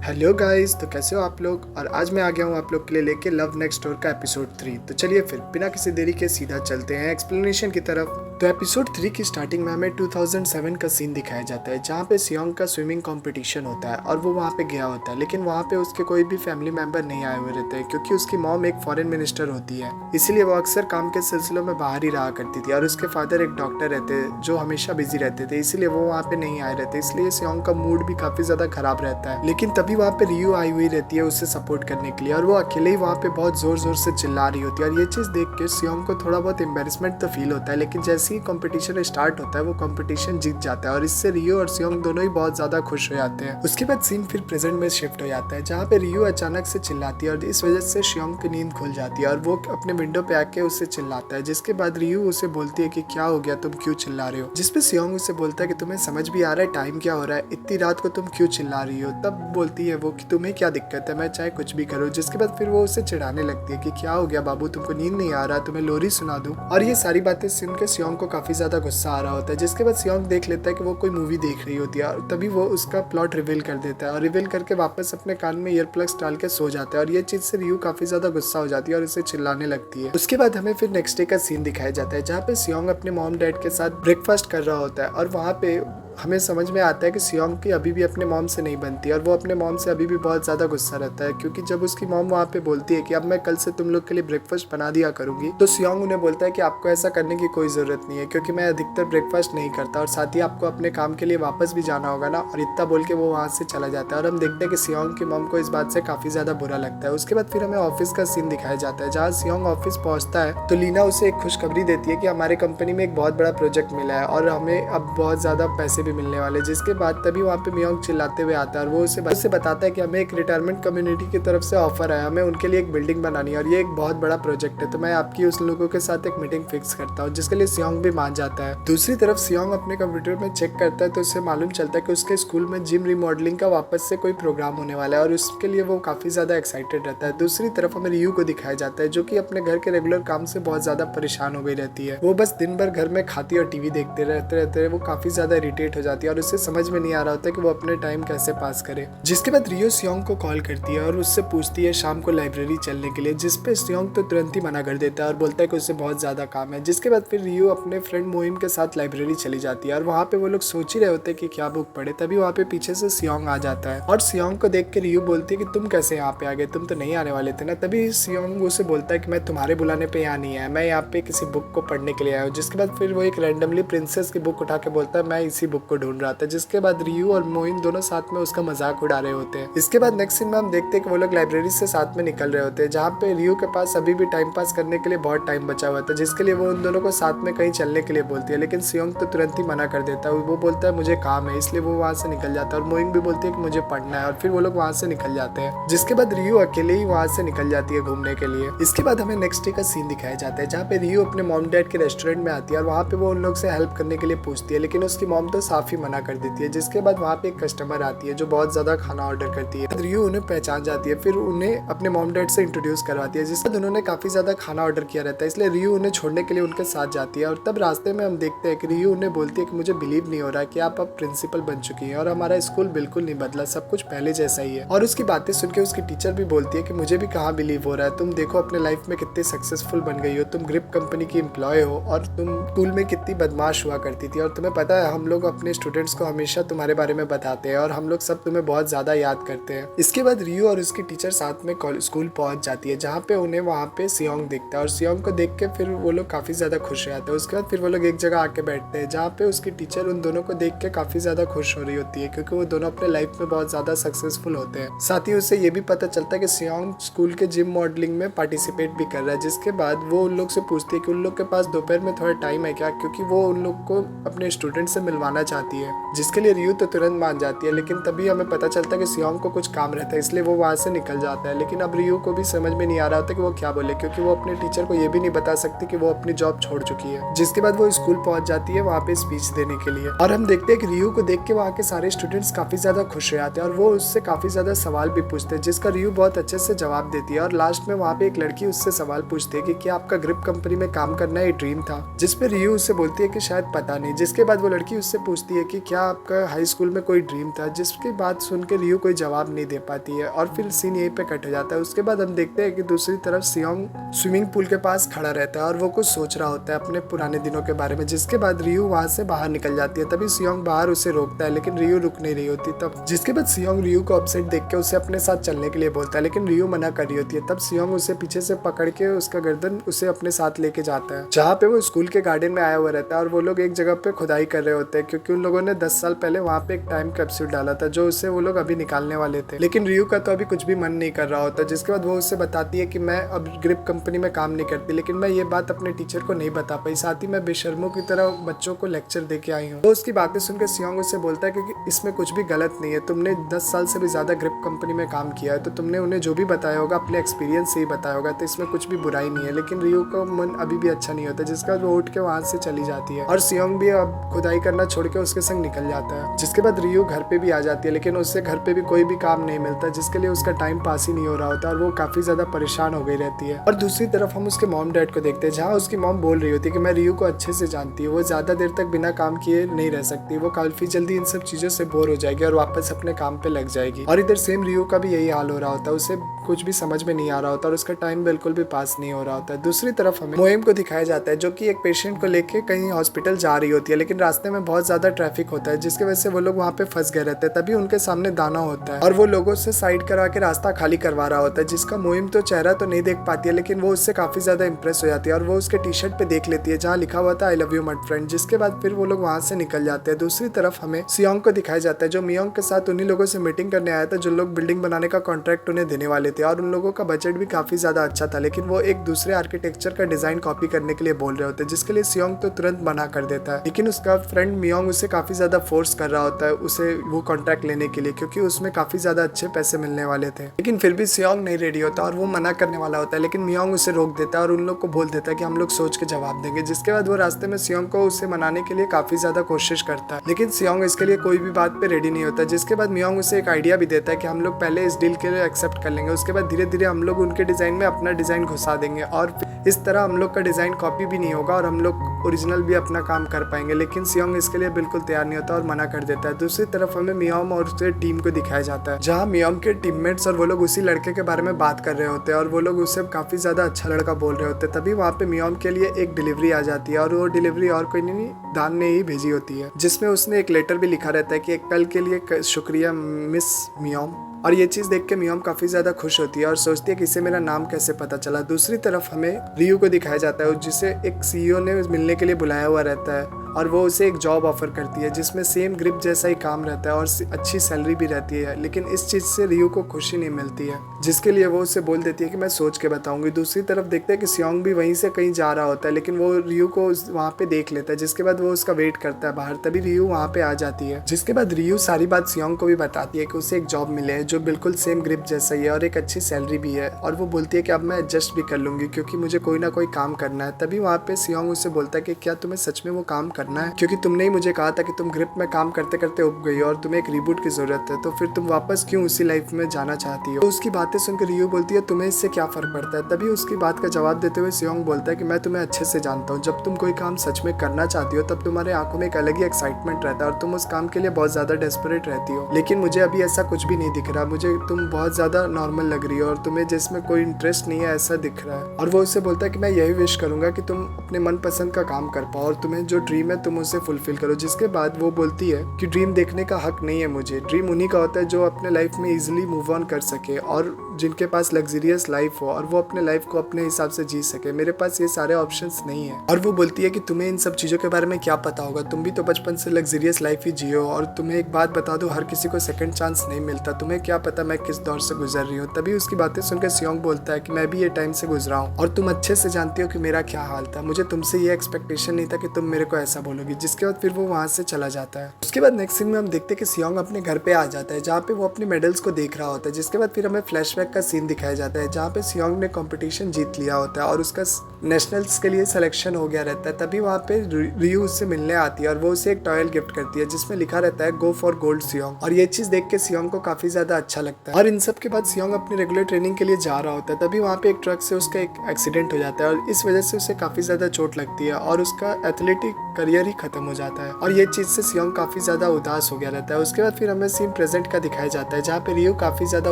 Hello guys, तो कैसे हो आप लोग। और आज मैं आ गया हूँ आप लोग के लिए लेके लव नेक्स्ट डोर का एपिसोड 3। तो चलिए फिर बिना किसी देरी के सीधा चलते हैं एक्सप्लेनेशन की तरफ। तो एपिसोड 3 की स्टार्टिंग में हमें 2007 का सीन दिखाया जाता है, जहाँ पे सियोंग का स्विमिंग कंपटीशन होता है और वो वहाँ पे गया होता है। लेकिन वहाँ पे उसके कोई भी फैमिली मेंबर नहीं आए हुए रहते हैं, क्योंकि उसकी मॉम एक फॉरेन मिनिस्टर होती है, इसीलिए वो अक्सर काम के सिलसिलों में बाहर ही रहा करती थी। और उसके फादर एक डॉक्टर रहते हैं जो हमेशा बिजी रहते थे, इसीलिए वो वहाँ पे नहीं आए रहते। इसलिए सियोंग का मूड भी काफी ज्यादा खराब रहता है। लेकिन तभी वहाँ पे रियू आई हुई रहती है उससे सपोर्ट करने के लिए, और वो अकेले ही वहाँ पे बहुत जोर जोर से चिल्ला रही होती है। और ये चीज देख के सियोंग को थोड़ा बहुत एम्बेरसमेंट तो फील होता है, लेकिन जैसे ही कंपटीशन स्टार्ट होता है वो कंपटीशन जीत जाता है, और इससे रियो और सियोंग दोनों ही बहुत ज्यादा खुश हो जाते हैं। उसके बाद सीन फिर प्रेजेंट में शिफ्ट हो जाता है, जहाँ पे रियो अचानक से चिल्लाती है और इस वजह से सियोंग की नींद खुल जाती है और वो अपने विंडो पे आके उससे चिल्लाता है। जिसके बाद रियो उसे बोलती है कि क्या हो गया, तुम क्यों चिल्ला रहे हो। जिसपे सियोंग उसे बोलता है कि तुम्हें समझ भी आ रहा है टाइम क्या हो रहा है, इतनी रात को तुम क्यों चिल्ला रही हो। तब बोलती है वो कि तुम्हें क्या दिक्कत है, मैं चाहे कुछ भी करूँ। जिसके बाद फिर वो उसे चिढ़ाने लगती है कि क्या हो गया बाबू, तुमको नींद नहीं आ रहा, तुम्हें लोरी सुना दूं। और ये सारी बातें सुन के सियोंग को काफी ज्यादा गुस्सा आ रहा होता है। जिसके बाद सियोंग देख लेता है कि वो कोई मूवी देख रही होती है, और तभी वो उसका प्लॉट रिवील कर देता है और रिवील करके वापस अपने कान में ईयर प्लग्स डाल के सो जाता है। और ये चीज से रियू काफी ज्यादा गुस्सा हो जाती है और उसे चिल्लाने लगती है। उसके बाद हमें फिर नेक्स्ट डे का सीन दिखाया जाता है, जहाँ पे सियोंग अपने मॉम डैड के साथ ब्रेकफास्ट कर रहा होता है। और वहाँ पे हमें समझ में आता है कि सियोंग की अभी भी अपने मॉम से नहीं बनती है, और वो अपने मॉम से अभी भी बहुत ज़्यादा गुस्सा रहता है। क्योंकि जब उसकी मॉम वहाँ पे बोलती है कि अब मैं कल से तुम लोग के लिए ब्रेकफास्ट बना दिया करूँगी, तो सियोंग उन्हें बोलता है कि आपको ऐसा करने की कोई ज़रूरत नहीं है, क्योंकि मैं अधिकतर ब्रेकफास्ट नहीं करता, और साथ ही आपको अपने काम के लिए वापस भी जाना होगा ना। और इतना बोल के वो वहाँ से चला जाता है। और हम देखते हैं कि सियोंग की मॉम को इस बात से काफ़ी ज़्यादा बुरा लगता है। उसके बाद फिर हमें ऑफिस का सीन दिखाया जाता है, जहाँ सियोंग ऑफिस पहुँचता है तो लीना उसे एक खुशखबरी देती है कि हमारे कंपनी में एक बहुत बड़ा प्रोजेक्ट मिला है और हमें अब बहुत ज़्यादा पैसे भी मिलने वाले। के बाद तभी वहाँ पे मियोंग चिल्लाते हुए आता है और वो उसे बताता है कि हमें एक रिटायरमेंट कम्युनिटी की तरफ से ऑफर है, हमें उनके लिए एक बिल्डिंग बनानी है और ये एक बहुत बड़ा प्रोजेक्ट है, तो मैं आपकी उस लोगों के साथ एक मीटिंग फिक्स करता हूँ। जिसके लिए सियोंग भी मान जाता है। दूसरी तरफ सियोंग अपने कंप्यूटर में चेक करता है तो उसे मालूम चलता है कि उसके स्कूल में जिम रिमॉडलिंग का वापस से कोई प्रोग्राम होने वाला है, और उसके लिए वो काफी ज्यादा एक्साइटेड रहता है। दूसरी तरफ हमें रियू को दिखाया जाता है, जो कि अपने घर के रेगुलर काम से बहुत ज्यादा परेशान हो गई रहती है। वो बस दिन भर घर में खाती और टीवी देखते रहते वो काफी ज्यादा इरिटेट हो जाती है और उसे समझ में नहीं आ रहा होता कि वो अपने टाइम कैसे पास करे। जिसके बाद रियो सियोंग को कॉल करती है और उससे पूछती है शाम को लाइब्रेरी चलने के लिए, जिसपे सियोंग तो तुरंत ही मना कर देता है और बोलता है कि उससे बहुत ज्यादा काम है। जिसके बाद फिर रियो अपने फ्रेंड मोहिम के साथ लाइब्रेरी चली जाती है और वहाँ पे वो लोग सोच ही रहे होते हैं कि क्या बुक पढ़े। तभी वहाँ पे पीछे से सियोंग आ जाता है और सियोंग को देख के रियो बोलती है कि तुम कैसे यहाँ पे आ गए, तुम तो नहीं आने वाले थे ना। तभी सियोंग उसे बोलता है कि मैं तुम्हारे बुलाने पे यहाँ नहीं आया, मैं यहाँ पे किसी बुक को पढ़ने के लिए आया हूँ। जिसके बाद फिर वो एक रैंडमली प्रिंसेस की बुक उठा के बोलता है मैं इसी बुक को ढूंढ रहा था। जिसके बाद रियो और मोहिम दोनों साथ में उसका मजाक उड़ा रहे होते हैं। इसके बाद नेक्स्ट सीन में हम देखते हैं कि वो लोग लाइब्रेरी से साथ में निकल रहे होते हैं, जहाँ पे रियो के पास अभी भी टाइम पास करने के लिए बहुत टाइम बचा हुआ था, जिसके लिए वो उन दोनों को साथ में कहीं चलने के लिए बोलती है। लेकिन सियोंग तो तुरंत ही मना कर देता है, वो बोलता है मुझे काम है, इसलिए वो वहाँ से निकल जाता है। और मोइंग भी बोलती है कि मुझे पढ़ना है, और फिर वो लोग वहाँ से निकल जाते हैं। जिसके बाद रियो अकेले ही वहाँ से निकल जाती है घूमने के लिए। इसके बाद हमें नेक्स्ट डे का सीन दिखाया जाता है, जहाँ पे रियो अपने मॉम डैड के रेस्टोरेंट में आती है और वहाँ पे वो उन लोग से हेल्प करने के लिए पूछती है, लेकिन उसकी मॉम तो साफ ही मना कर देती है। जिसके बाद वहाँ पे एक कस्टमर आती है जो बहुत ज्यादा खाना ऑर्डर करती है। रियो उन्हें पहचान जाती है, फिर उन्हें अपने मॉम डैड से इंट्रोड्यूस करवाती है, जिसके बाद उन्होंने काफी ज्यादा खाना ऑर्डर किया रहता है, इसलिए रियो उन्हें छोड़ने के लिए उनके साथ जाती है। और तब रास्ते में हम देखते हैं कि रियो उन्हें बोलती है कि मुझे बिलीव नहीं हो रहा कि आप अब प्रिंसिपल बन चुकी हैं और हमारा स्कूल बिल्कुल नहीं बदला, सब कुछ पहले जैसा ही है। और उसकी बातें सुन के उसकी टीचर भी बोलती है कि मुझे भी कहाँ बिलीव हो रहा है, तुम देखो अपने लाइफ में कितनी सक्सेसफुल बन गई हो, तुम ग्रिप कंपनी की एम्प्लॉय हो और तुम स्कूल में कितनी बदमाश हुआ करती थी, और तुम्हें पता है हम लोग अपने स्टूडेंट्स को हमेशा तुम्हारे बारे में बताते हैं और हम लोग सब तुम्हें बहुत ज्यादा याद करते हैं। इसके बाद रियो और उसकी टीचर साथ में स्कूल पहुंच जाती है, जहाँ पे उन्हें वहाँ पे सियोंग दिखता है, और सियोंग को देख के फिर वो लोग काफी ज्यादा खुश हो जाते हैं। उसके बाद फिर वो लोग एक जगह आके बैठते हैं, जहाँ पे उसकी टीचर उन दोनों को देख के काफी ज्यादा खुश हो रही होती है, क्योंकि वो दोनों अपने लाइफ में बहुत ज्यादा सक्सेसफुल होते हैं। साथ ही उसे ये भी पता चलता है कि सियोंग स्कूल के जिम मॉडलिंग में पार्टिसिपेट भी कर रहा है। जिसके बाद वो उन लोग से पूछती है कि उन लोग के पास दोपहर में थोड़ा टाइम है क्या, क्योंकि वो उन लोग को अपने स्टूडेंट से मिलवाना चाहती है। जिसके लिए रियो तो तुरंत मान जाती है, लेकिन तभी हमें पता चलता है कि सियोंग को कुछ काम रहता है, इसलिए वो वहाँ से निकल जाता है। लेकिन अब रियो को भी समझ में नहीं आ रहा होता कि वो क्या बोले, क्योंकि वो अपने टीचर को ये भी नहीं बता सकती कि वो अपनी जॉब छोड़ चुकी है। जिसके बाद वो स्कूल पहुंच जाती है वहाँ पे स्पीच देने के लिए, और हम देखते हैं कि रियो को देख के वहाँ के सारे स्टूडेंट्स काफी ज्यादा खुश हो जाते हैं और वो उससे काफी ज्यादा सवाल भी पूछते हैं, जिसका रियो बहुत अच्छे से जवाब देती है। और लास्ट में वहाँ पे एक लड़की उससे सवाल पूछती है कि क्या आपका ग्रिप कंपनी में काम करना एक ड्रीम था, जिसपे रियो उससे बोलती है कि शायद पता नहीं। जिसके बाद वो लड़की उससे पूछती पूछती है कि क्या आपका हाई स्कूल में कोई ड्रीम था, जिसकी बात सुन के रियू कोई जवाब नहीं दे पाती है और फिर सीन यहीं पे कट हो जाता है। उसके बाद हम देखते हैं कि दूसरी तरफ सियोंग स्विमिंग पूल के पास खड़ा रहता है और वो कुछ सोच रहा होता है अपने पुराने दिनों के बारे में, जिसके बाद रियू वहां से बाहर निकल जाती है। तभी सियोंग बाहर उसे रोकता है लेकिन रियू रुक नहीं रही होती तब, जिसके बाद सियोंग रियू को अपसेट देख के उसे अपने साथ चलने के लिए बोलता है लेकिन रियू मना कर रही होती है। तब सियोंग उसे पीछे से पकड़ के उसका गर्दन उसे अपने साथ लेके जाता है, जहाँ पे वो स्कूल के गार्डन में आया हुआ रहता है और वो लोग एक जगह पे खुदाई कर रहे होते हैं क्योंकि उन लोगों ने 10 साल पहले वहाँ पे एक टाइम कैप्सूल डाला था जो उसे वो लोग अभी निकालने वाले थे। लेकिन रियू का तो अभी कुछ भी मन नहीं कर रहा होता, जिसके बाद वो उससे बताती है कि मैं अब ग्रिप कंपनी में काम नहीं करती, लेकिन मैं ये बात अपने टीचर को नहीं बता पाई, साथ ही मैं बेशर्मों की तरह बच्चों को लेक्चर दे के आई हूँ। तो उसकी बातें सुनकर सियोंग उससे बोलता है कि इसमें कुछ भी गलत नहीं है, तुमने 10 साल से भी ज्यादा ग्रिप कंपनी में काम किया है तो तुमने उन्हें जो भी बताया होगा अपने एक्सपीरियंस से ही बताया होगा, तो इसमें कुछ भी बुराई नहीं है। लेकिन रियू का मन अभी भी अच्छा नहीं होता, जिसके बाद वो उठ के वहां से चली जाती है और सियोंग भी अब खुदाई करना छोड़ के उसके संग निकल जाता है। जिसके बाद रियू घर पे भी आ जाती है लेकिन उससे घर पे भी कोई भी काम नहीं मिलता, जिसके लिए उसका टाइम पास ही नहीं हो रहा होता और वो काफी ज्यादा परेशान हो गई रहती है। और दूसरी तरफ हम उसके मॉम डैड को देखते हैं, जहाँ उसकी मॉम बोल रही होती है कि मैं रियू को अच्छे से जानती हूँ, वो ज्यादा देर तक बिना काम किए नहीं रह सकती, वो काफी जल्दी इन सब चीजों से बोर हो जाएगी और वापस अपने काम पे लग जाएगी। और इधर सेम रियू का भी यही हाल हो रहा होता है, उसे कुछ भी समझ में नहीं आ रहा होता और उसका टाइम बिल्कुल भी पास नहीं हो रहा होता है। दूसरी तरफ हमें मोएम को दिखाया जाता है जो कि एक पेशेंट को लेके कहीं हॉस्पिटल जा रही होती है, लेकिन रास्ते में बहुत ज्यादा ट्रैफिक होता है जिसकी वजह से वो लोग वहाँ पे फंस गए रहते हैं। तभी उनके सामने दाना होता है और वो लोगों से साइड करा के रास्ता खाली करवा रहा होता है, जिसका मोएम तो चेहरा तो नहीं देख पाती है लेकिन वो उससे काफी ज्यादा इंप्रेस हो जाती है और वो उसके टी शर्ट पे देख लेती है जहाँ लिखा हुआ था आई लव यू मट फ्रेंड। जिसके बाद फिर वो लोग वहाँ से निकल जाते हैं। दूसरी तरफ हमें सियोंग को दिखाया जाता है जो मियोंग के साथ उन्हीं लोगों से मीटिंग करने आया था जो लोग बिल्डिंग बनाने का कॉन्ट्रैक्ट उन्हें देने वाले थे और उन लोगों का बजट भी काफी ज्यादा अच्छा था, लेकिन वो एक दूसरे आर्किटेक्चर का डिजाइन कॉपी करने के लिए बोल रहे होते हैं, जिसके लिए सियोंग तो तुरंत मना कर देता है। लेकिन उसका फ्रेंड मियोंग उसे काफी ज्यादा फोर्स कर रहा होता है उसे वो कॉन्ट्रैक्ट लेने के लिए, क्योंकि उसमें काफी ज्यादा अच्छे पैसे मिलने वाले थे। लेकिन फिर भी सियोंग नहीं रेडी होता और वो मना करने वाला होता है, लेकिन मियोंग उसे रोक देता है और उन लोग को बोल देता है कि हम लोग सोच के जवाब देंगे। जिसके बाद वो रास्ते में सियोंग को उसे मनाने के लिए काफी ज्यादा कोशिश करता है, लेकिन सियोंग इसके लिए कोई भी बात पे रेडी नहीं होता। जिसके बाद मियोंग उसे एक आइडिया भी देता है कि हम लोग पहले इस डील के लिए एक्सेप्ट कर लेंगे, उसके बाद धीरे धीरे हम लोग उनके डिजाइन में अपना डिजाइन घुसा देंगे और इस तरह हम लोग का डिजाइन कॉपी भी नहीं होगा और हम लोग ओरिजिनल भी अपना काम कर पाएंगे। लेकिन सियोंग इसके लिए बिल्कुल तैयार नहीं होता और मना कर देता है। दूसरी तरफ हमें मियोंग और उसके टीम को दिखाया जाता है जहाँ मियोंग के टीममेट्स और वो लोग उसी लड़के के बारे में बात कर रहे होते हैं और वो लोग उसे काफी ज्यादा अच्छा लड़का बोल रहे होते हैं। तभी वहाँ पे मियोंग के लिए एक डिलीवरी आ जाती है और वो डिलीवरी और कोई नहीं दान ने ही भेजी होती है, जिसमें उसने एक लेटर भी लिखा रहता है कि कल के लिए शुक्रिया मिस मियोंग। और ये चीज देख के मियोंग काफी ज्यादा खुश होती है और सोचती है कि इसे मेरा नाम कैसे पता चला। दूसरी तरफ हमें रियू को दिखाया जाता है जिसे एक सीईओ ने मिलने के लिए बुलाया हुआ रहता है और वो उसे एक जॉब ऑफर करती है जिसमें सेम ग्रिप जैसा ही काम रहता है और अच्छी सैलरी भी रहती है। लेकिन इस चीज से रियू को खुशी नहीं मिलती है, जिसके लिए वो उसे बोल देती है कि मैं सोच के बताऊंगी। दूसरी तरफ देखते हैं कि सियोंग भी वहीं से कहीं जा रहा होता है, लेकिन वो रियू को वहाँ पे देख लेता है, जिसके बाद वो उसका वेट करता है बाहर। तभी रियू वहाँ पे आ जाती है, जिसके बाद रियू सारी बात सियोंग को भी बताती है कि उसे एक जॉब मिले है जो बिल्कुल सेम ग्रिप जैसा ही है और एक अच्छी सैलरी भी है, और वो बोलती है कि अब मैं एडजस्ट भी कर लूंगी क्योंकि मुझे कोई ना कोई काम करना है। तभी वहाँ पे सियोंग उसे बोलता है कि क्या तुम्हें सच में वो काम करना है, क्योंकि तुमने ही मुझे कहा था कि तुम ग्रिप में काम करते करते उब गई और तुम्हें एक रिबूट की जरूरत है, तो फिर तुम वापस क्यों उसी लाइफ में जाना चाहती हो। तो उसकी बातें सुनकर रियू बोलती है तुम्हें इससे क्या फर्क पड़ता है। तभी उसकी बात का जवाब देते हुए सियोंग बोलता है कि मैं तुम्हें अच्छे से जानता हूँ, जब तुम कोई काम सच में करना चाहती हो तब तुम्हारे आंखों में एक अलग ही एक्साइटमेंट रहता है और तुम उस काम के लिए बहुत ज्यादा डेस्परेट रहती हो, लेकिन मुझे अभी ऐसा कुछ भी नहीं दिख रहा, मुझे तुम बहुत ज्यादा नॉर्मल लग रही हो और तुम्हें जिसमें कोई इंटरेस्ट नहीं है ऐसा दिख रहा है। और वो उससे बोलता है कि मैं यही विश करूंगा कि तुम अपने मनपसंद का काम कर पाओ और तुम्हें जो ड्रीम है तुम उसे फुलफिल करो। जिसके बाद वो बोलती है कि ड्रीम देखने का हक नहीं है मुझे, ड्रीम उन्हीं का होता है जो अपने लाइफ में इजिली मूव ऑन कर सके और जिनके पास लग्जरियस लाइफ हो और वो अपने लाइफ को अपने हिसाब से जी सके। मेरे पास ये सारे ऑप्शंस नहीं है। और वो बोलती है कि तुम्हें इन सब चीजों के बारे में क्या पता होगा, तुम भी तो बचपन से लग्जरियस लाइफ ही जियो, और तुम्हें एक बात बता दो हर किसी को सेकंड चांस नहीं मिलता, तुम्हें क्या पता मैं किस दौर से गुजर रही हूँ। तभी उसकी बातें सुनकर सियोंग बोलता है कि मैं भी ये टाइम से गुजरा हूँ और तुम अच्छे से जानती हो कि मेरा क्या हाल था, मुझे तुमसे ये एक्सपेक्टेशन नहीं था कि तुम मेरे को ऐसा बोलोगी। जिसके बाद फिर वो वहां से चला जाता है। उसके बाद नेक्स्ट सीन में हम देखते हैं कि सियोंग अपने घर पे आ जाता है जहाँ पे वो अपने मेडल्स को देख रहा होता है। जिसके बाद फिर हमें फ्लैशबैक का सीन दिखाया जाता है जहाँ पे सियोंग ने कंपटीशन जीत लिया होता है और उसका नेशनल्स के लिए सिलेक्शन हो गया रहता है। तभी वहाँ पे रियू उससे मिलने आती है और वो उसे एक टॉयल गिफ्ट करती है जिसमें लिखा रहता है गो फॉर गोल्ड सियोंग, और ये चीज देख के सियोंग को काफी ज्यादा अच्छा लगता है। और इन सब के बाद सियोंग अपनी रेगुलर ट्रेनिंग के लिए जा रहा होता है। तभी वहाँ पे एक ट्रक से उसका एक एक्सीडेंट हो जाता है और इस वजह से उसे काफी ज्यादा चोट लगती है और उसका एथलेटिक करियर करियर ही खत्म हो जाता है और ये चीज से सियोंग काफी ज्यादा उदास हो गया रहता है। उसके बाद फिर हमें सीन प्रेजेंट का दिखाया जाता है जहाँ पे रियो काफी ज्यादा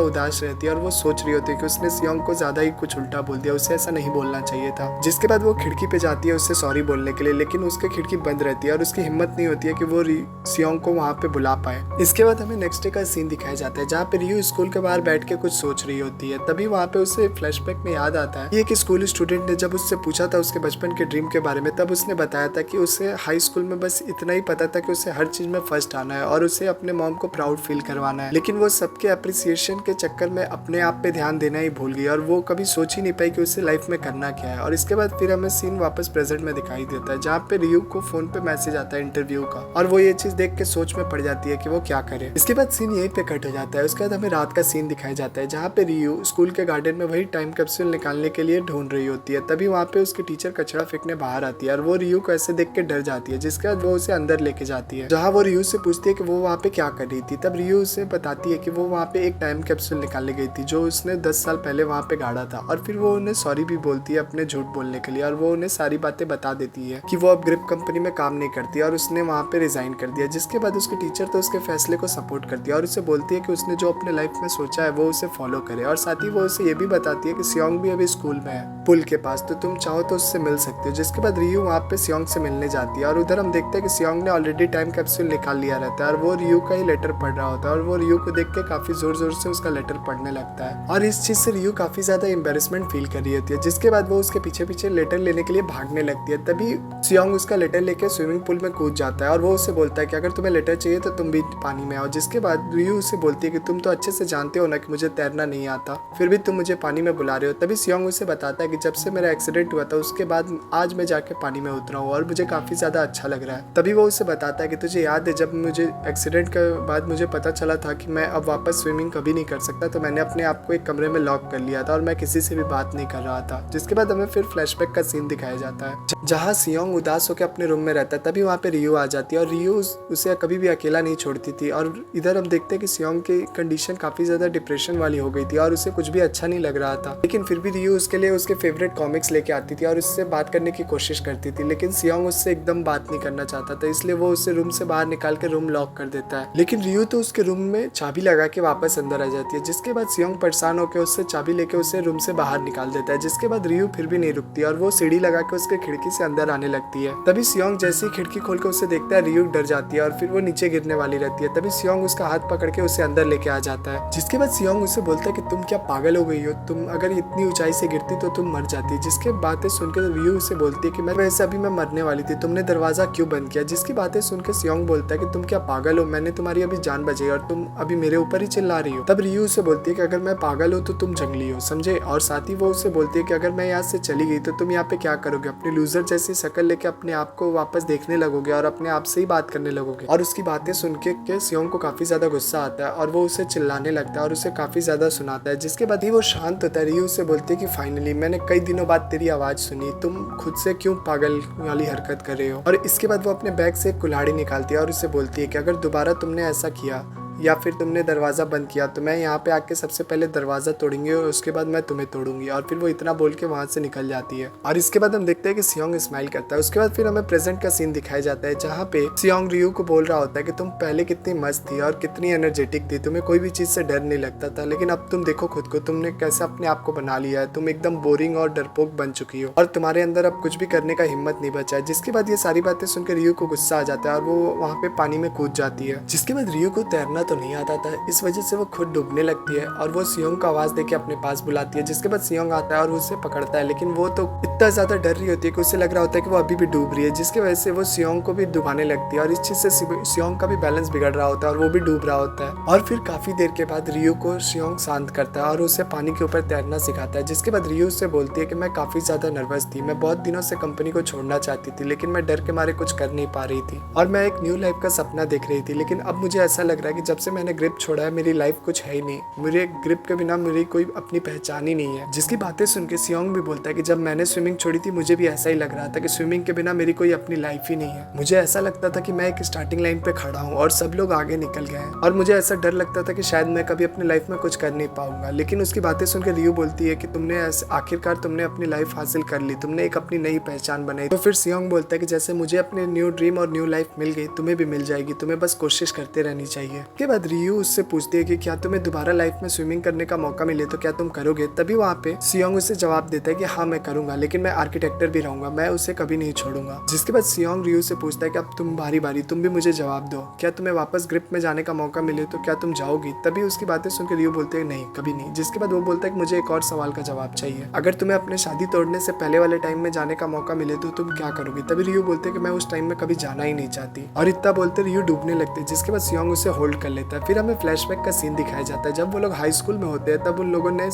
उदास रहती है और वो सोच रही होती है कि उसने सियोंग को ज्यादा ही कुछ उल्टा बोल दिया, उसे ऐसा नहीं बोलना चाहिए था। जिसके बाद वो खिड़की पे जाती है उससे सॉरी बोलने के लिए, लेकिन उसकी खिड़की बंद रहती है और उसकी हिम्मत नहीं होती है कि वो सियोंग को वहाँ पे बुला पाए। इसके बाद हमें नेक्स्ट डे का सीन दिखाया जाता है जहाँ पे रियो स्कूल के बाहर बैठ के कुछ सोच रही होती है। तभी वहाँ पे उसे फ्लैशबैक में याद आता है कि एक स्कूल स्टूडेंट ने जब उससे पूछा था उसके बचपन के ड्रीम के बारे में, तब उसने बताया था कि उसे हाई स्कूल में बस इतना ही पता था कि उसे हर चीज में फर्स्ट आना है और उसे अपने मॉम को प्राउड फील करवाना है, लेकिन वो सबके अप्रिसिएशन के चक्कर में अपने आप पे ध्यान देना ही भूल गई और वो कभी सोच ही नहीं पाई कि उसे लाइफ में करना क्या है। और इसके बाद फिर हमें सीन वापस प्रेजेंट में दिखाई देता है जहाँ पे रियो को फोन पे मैसेज आता है इंटरव्यू का और वो ये चीज देख के सोच में पड़ जाती है कि वो क्या करे। इसके बाद सीन यहीं पे कट हो जाता है। उसके बाद हमें रात का सीन दिखाया जाता है जहाँ पे रियो स्कूल के गार्डन में वही टाइम कैप्सूल निकालने के लिए ढूंढ रही होती है। तभी वहाँ पे उसकी टीचर कचरा फेंकने बाहर आती है और वो रियो को ऐसे देख के डर जाती है, जिसके बाद वो उसे अंदर लेके जाती है जहाँ वो रियो से पूछती है कि वो वहाँ पे क्या कर रही थी। तब रियो उसे बताती है कि वो वहाँ पे एक टाइम कैप्सूल निकालने गई थी जो उसने 10 साल पहले वहाँ पे गाड़ा था और फिर वो उन्हें सॉरी भी बोलती है अपने झूठ बोलने के लिए और वो उन्हें सारी बातें बता देती है कि वो अब ग्रिप कंपनी में काम नहीं करती और उसने वहाँ पे रिजाइन कर दिया। जिसके बाद उसकी टीचर तो उसके फैसले को सपोर्ट करती है और उसे बोलती है कि उसने जो अपने लाइफ में सोचा है वो उसे फॉलो करे और साथ ही वो उसे ये भी बताती है कि सियोंग भी अभी स्कूल में है पुल के पास, तो तुम चाहो तो उससे मिल सकते हो। जिसके बाद रियो वहाँ पे सियोंग से मिलने जाती है और उधर हम देखते हैं कि सियोंग ने ऑलरेडी टाइम कैप्सूल निकाल लिया रहता है और वो रियो का ही लेटर पढ़ रहा होता है और वो रियो को देख के काफी जोर जोर से उसका लेटर पढ़ने लगता है और इस चीज से रियो काफी ज्यादा एम्बेरसमेंट फील कर रही होती है। जिसके बाद वो उसके पीछे पीछे लेटर लेने के लिए भागने लगती है। तभी सियोंग उसका लेटर लेके स्विमिंग पूल में कूद जाता है और वो उसे बोलता है कि अगर तुम्हें लेटर चाहिए तो तुम भी पानी में आओ। जिसके बाद रियो उसे बोलती है कि तुम तो अच्छे से जानते हो ना कि मुझे तैरना नहीं आता, फिर भी तुम मुझे पानी में बुला रहे हो। तभी सियोंग उसे बताता है कि जब से मेरा एक्सीडेंट हुआ था उसके बाद आज मैं जाके पानी में उतरा हूँ और मुझे काफी ज्यादा अच्छा लग रहा है। तभी वो उसे बताता है कि तुझे याद है जब मुझे एक्सीडेंट के बाद मुझे पता चला था कि मैं अब वापस स्विमिंग कभी नहीं कर सकता, तो मैंने अपने आप को एक कमरे में लॉक कर लिया था और मैं किसी से भी बात नहीं कर रहा था। जिसके बाद हमें फिर फ्लैशबैक का सीन दिखाया जाता है जहाँ सियोंग उदास होकर अपने रूम में रहता है। तभी वहाँ पे रियो आ जाती है और रियो उसे कभी भी अकेला नहीं छोड़ती थी और इधर हम देखते हैं कि सियोंग की कंडीशन काफी ज्यादा डिप्रेशन वाली हो गई थी और उसे कुछ भी अच्छा नहीं लग रहा था, लेकिन फिर भी रियो उसके लिए उसके फेवरेट कॉमिक्स लेके आती थी और उससे बात करने की कोशिश करती थी, लेकिन सियोंग उससे एकदम बात नहीं करना चाहता था, इसलिए वो उसे रूम से बाहर निकाल के रूम लॉक कर देता है। लेकिन रियो तो उसके रूम में चाबी लगा के वापस अंदर आ जाती है। जिसके बाद सियोंग परेशान होकर उससे चाबी लेके उसे रूम से बाहर निकाल देता है। जिसके बाद रियो फिर भी नहीं रुकती और वो सीढ़ी लगा के उसके खिड़की से अंदर आने लगती है। तभी सियोंग जैसी खिड़की खोल के उसे देखता है रियो डर जाती है और फिर वो नीचे गिरने वाली रहती है। तभी सियोंग उसका हाथ पकड़ के उसे अंदर लेके आ जाता है। जिसके बाद सियोंग उसे बोलता है कि तुम क्या पागल हो गई हो, तुम अगर इतनी ऊंचाई से गिरती तो तुम मर जाती। जिसके बातें सुनकर रियो उसे बोलती है कि मैं वैसे अभी मैं मरने वाली थी, तुमने दरवाजा क्यों बंद किया। जिसकी बातें सुनकर सियोंग बोलता है कि तुम क्या पागल हो, मैंने तुम्हारी अभी जान बचाई और तुम अभी मेरे ऊपर ही चिल्ला रही हो। तब रियो उसे बोलती है कि अगर मैं पागल हूँ तो तुम जंगली हो, समझे। और साथ ही वो उसे बोलती है कि अगर मैं यहाँ से चली गई तो तुम यहाँ पे क्या करोगे, अपनी लूजर जैसी शक्ल लेके अपने आप को वापस देखने लगोगे और अपने आप से ही बात करने लगोगे। और उसकी बातें सुन के सियोंग को काफी ज्यादा गुस्सा आता है और वो उसे चिल्लाने लगता है और उसे काफी ज्यादा सुनाता है। जिसके बाद ही वो शांत होता है। रियो उसे बोलती है कि फाइनली मैंने कई दिनों बाद तेरी आवाज सुनी, तुम खुद से क्यों पागल वाली हरकत कर रहे हो। और इसके बाद वो अपने बैग से एक कुल्हाड़ी निकालती है और उसे बोलती है कि अगर दोबारा तुमने ऐसा किया या फिर तुमने दरवाज़ा बंद किया तो मैं यहाँ पे आके सबसे पहले दरवाज़ा तोड़ूंगी और उसके बाद मैं तुम्हें तोड़ूंगी। और फिर वो इतना बोल के वहाँ से निकल जाती है और इसके बाद हम देखते हैं कि सियोंग स्माइल करता है। उसके बाद फिर हमें प्रेजेंट का सीन दिखाया जाता है जहाँ पे सियोंग रियो को बोल रहा होता है कि तुम पहले कितनी मस्त थी और कितनी एनर्जेटिक थी, तुम्हें कोई भी चीज़ से डर नहीं लगता था, लेकिन अब तुम देखो खुद को, तुमने कैसे अपने आप को बना लिया है, तुम एकदम बोरिंग और डरपोक बन चुकी हो और तुम्हारे अंदर अब कुछ भी करने का हिम्मत नहीं बचा है। जिसके बाद ये सारी बातें सुनकर रियो को गुस्सा आ जाता है और वो वहाँ पे पानी में कूद जाती है। जिसके बाद रियो को तैरना तो नहीं आता था, इस वजह से वो खुद डूबने लगती है और वो सियोंग का आवाज देके अपने पास बुलाती है। जिसके बाद सियोंग आता है और उसे पकड़ता है, लेकिन वो तो इतना ज्यादा डर रही होती है कि उसे लग रहा होता है कि वो अभी भी डूब रही है, जिसकी वजह से वो सियोंग को भी डुबाने लगती है और इस चीज से सियोंग का भी बैलेंस बिगड़ रहा होता है और वो भी डूब रहा होता है। और फिर काफी देर के बाद रियो को सियोंग शांत करता है और उसे पानी के ऊपर तैरना सिखाता है। जिसके बाद रियो उससे बोलती है कि मैं काफी ज्यादा नर्वस थी, मैं बहुत दिनों से कंपनी को छोड़ना चाहती थी, लेकिन मैं डर के मारे कुछ कर नहीं पा रही थी और मैं एक न्यू लाइफ का सपना देख रही थी, लेकिन अब मुझे ऐसा लग रहा है कि जब से मैंने ग्रिप छोड़ा है मेरी लाइफ कुछ है ही नहीं, मेरे ग्रिप के बिना मेरी कोई अपनी पहचान ही नहीं है। जिसकी बातें सुन के सियोंग भी बोलता है कि जब मैंने स्विमिंग छोड़ी थी मुझे भी ऐसा ही लग रहा था कि स्विमिंग के बिना मेरी कोई अपनी लाइफ ही नहीं है। मुझे ऐसा लगता था कि मैं एक स्टार्टिंग लाइन पे खड़ा हूँ और सब लोग आगे निकल गए हैं, और मुझे ऐसा डर लगता था कि शायद मैं कभी अपनी लाइफ में कुछ कर नहीं पाऊंगा। लेकिन उसकी बातें सुन के रियू बोलती है कि तुमने आखिरकार तुमने अपनी लाइफ हासिल कर ली, तुमने एक अपनी नई पहचान बनाई। तो फिर सियोंग बोलता है कि जैसे मुझे अपने न्यू ड्रीम और न्यू लाइफ मिल गई, तुम्हें भी मिल जाएगी, तुम्हें बस कोशिश करते रहनी चाहिए। उसके बाद रियू उससे पूछती है कि क्या तुम्हें दोबारा लाइफ में स्विमिंग करने का मौका मिले तो क्या तुम करोगे। तभी वहाँ पे सियोंग उसे जवाब देता है कि हाँ मैं करूंगा, लेकिन मैं आर्किटेक्टर भी रहूंगा, मैं उसे कभी नहीं छोड़ूंगा। जिसके बाद सियोंग रियू से पूछता है कि अब तुम बारी बारी तुम भी मुझे जवाब दो, क्या तुम्हें वापस ग्रिप में जाने का मौका मिले तो क्या तुम जाओगी। तभी उसकी बातें सुनकर रियू बोलते हैं नहीं कभी नहीं। जिसके बाद वो बोलता है कि मुझे एक और सवाल का जवाब चाहिए, अगर तुम्हें अपने शादी तोड़ने से पहले वाले टाइम में जाने का मौका मिले तो तुम क्या करोगी। तभी रियू बोलते हैं कि मैं उस टाइम में कभी जाना ही नहीं चाहती, और इतना बोलते रियू डूबने लगते। जिसके बाद सियोंग उसे होल्ड कर लेता है। फिर हमें फ्लैशबैक का सीन दिखाया जाता है, जब वो लोग हाई स्कूल में होते हैं तब उन लोगों ने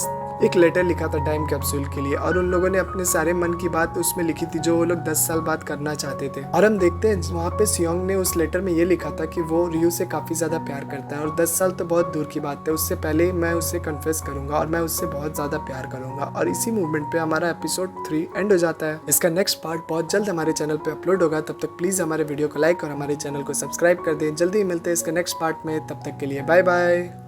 एक लेटर लिखा था टाइम कैप्सूल के लिए, और उन लोगों ने अपने सारे मन की बात उसमें लिखी थी जो वो लोग 10 साल बाद करना चाहते थे। और हम देखते हैं वहाँ पे सियोंग ने उस लेटर में ये लिखा था कि वो रियू से काफी ज्यादा प्यार करता है, और 10 साल तो बहुत दूर की बात है, उससे पहले मैं उससे कन्फेस करूंगा और मैं उससे बहुत ज्यादा प्यार करूंगा। और इसी मूवमेंट पे हमारा एपिसोड 3 एंड हो जाता है। इसका नेक्स्ट पार्ट बहुत जल्द हमारे चैनल पे अपलोड होगा, तब तक प्लीज हमारे वीडियो को लाइक और हमारे चैनल को सब्सक्राइब कर दें। जल्दी मिलते हैं इसके नेक्स्ट पार्ट में, तब तक के लिए बाय बाय।